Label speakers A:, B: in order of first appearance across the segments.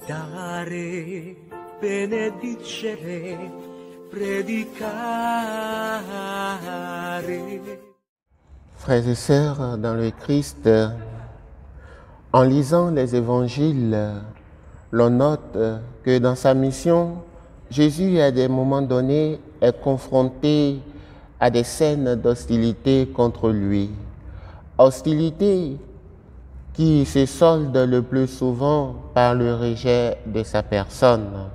A: Dare, benedicere, predicare.
B: Frères et sœurs dans le Christ, en lisant les évangiles, l'on note que dans sa mission, Jésus à des moments donnés est confronté à des scènes d'hostilité contre lui. Hostilité qui se solde le plus souvent par le rejet de sa personne.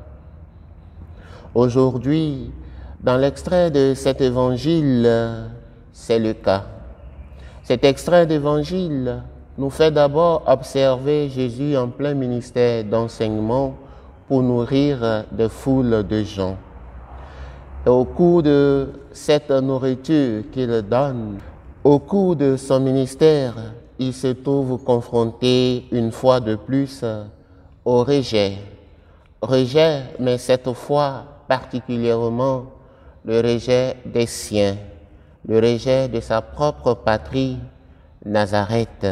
B: Aujourd'hui, dans l'extrait de cet évangile, c'est le cas. Cet extrait d'évangile nous fait d'abord observer Jésus en plein ministère d'enseignement pour nourrir des foules de gens. Et au cours de cette nourriture qu'il donne, au cours de son ministère, il se trouve confronté une fois de plus au rejet. Rejet, mais cette fois particulièrement le rejet des siens, le rejet de sa propre patrie, Nazareth.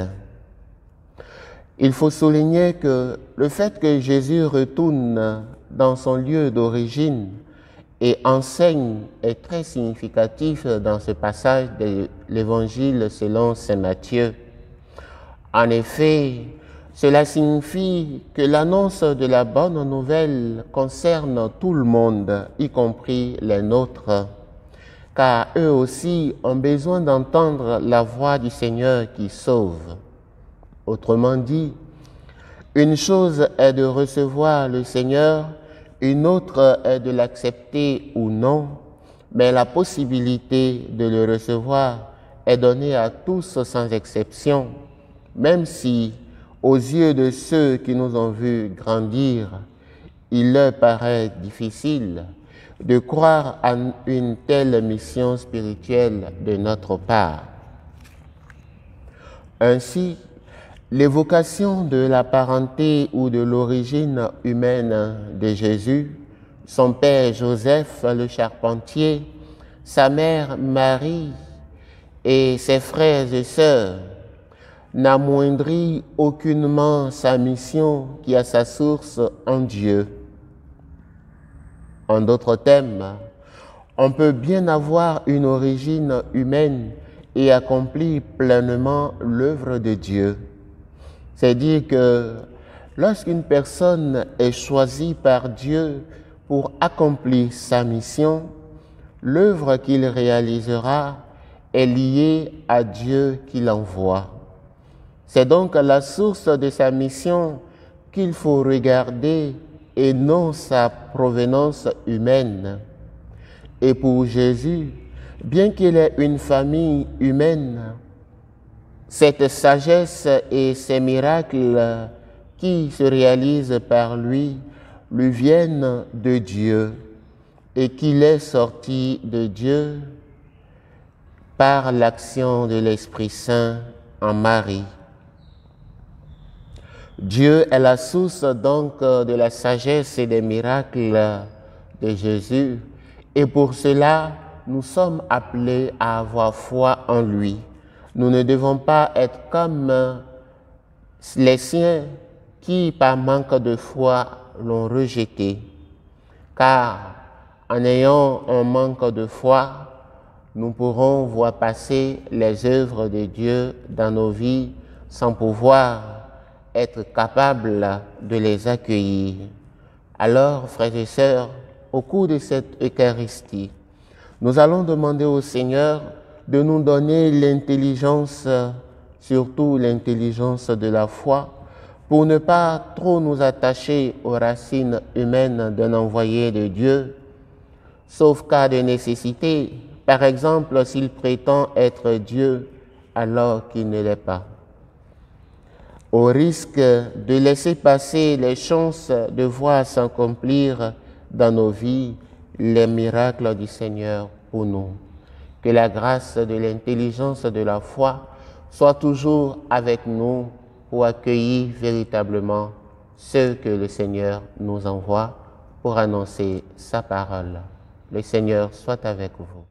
B: Il faut souligner que le fait que Jésus retourne dans son lieu d'origine et enseigne est très significatif dans ce passage de l'Évangile selon saint Matthieu. En effet, cela signifie que l'annonce de la bonne nouvelle concerne tout le monde, y compris les nôtres, car eux aussi ont besoin d'entendre la voix du Seigneur qui sauve. Autrement dit, une chose est de recevoir le Seigneur, une autre est de l'accepter ou non, mais la possibilité de le recevoir est donnée à tous sans exception, même si, aux yeux de ceux qui nous ont vus grandir, il leur paraît difficile de croire à une telle mission spirituelle de notre part. Ainsi, l'évocation de la parenté ou de l'origine humaine de Jésus, son père Joseph le charpentier, sa mère Marie et ses frères et sœurs, n'amoindrit aucunement sa mission qui a sa source en Dieu. En d'autres termes, on peut bien avoir une origine humaine et accomplir pleinement l'œuvre de Dieu. C'est dire que lorsqu'une personne est choisie par Dieu pour accomplir sa mission, l'œuvre qu'il réalisera est liée à Dieu qui l'envoie. C'est donc la source de sa mission qu'il faut regarder et non sa provenance humaine. Et pour Jésus, bien qu'il ait une famille humaine, cette sagesse et ces miracles qui se réalisent par lui viennent de Dieu et qu'il est sorti de Dieu par l'action de l'Esprit Saint en Marie. Dieu est la source donc de la sagesse et des miracles de Jésus et pour cela, nous sommes appelés à avoir foi en lui. Nous ne devons pas être comme les siens qui, par manque de foi, l'ont rejeté. Car en ayant un manque de foi, nous pourrons voir passer les œuvres de Dieu dans nos vies sans pouvoir être capables de les accueillir. Alors, frères et sœurs, au cours de cette Eucharistie, nous allons demander au Seigneur de nous donner l'intelligence, surtout l'intelligence de la foi, pour ne pas trop nous attacher aux racines humaines d'un envoyé de Dieu, sauf cas de nécessité, par exemple s'il prétend être Dieu alors qu'il ne l'est pas. Au risque de laisser passer les chances de voir s'accomplir dans nos vies les miracles du Seigneur pour nous. Que la grâce de l'intelligence de la foi soit toujours avec nous pour accueillir véritablement ceux que le Seigneur nous envoie pour annoncer sa parole. Le Seigneur soit avec vous.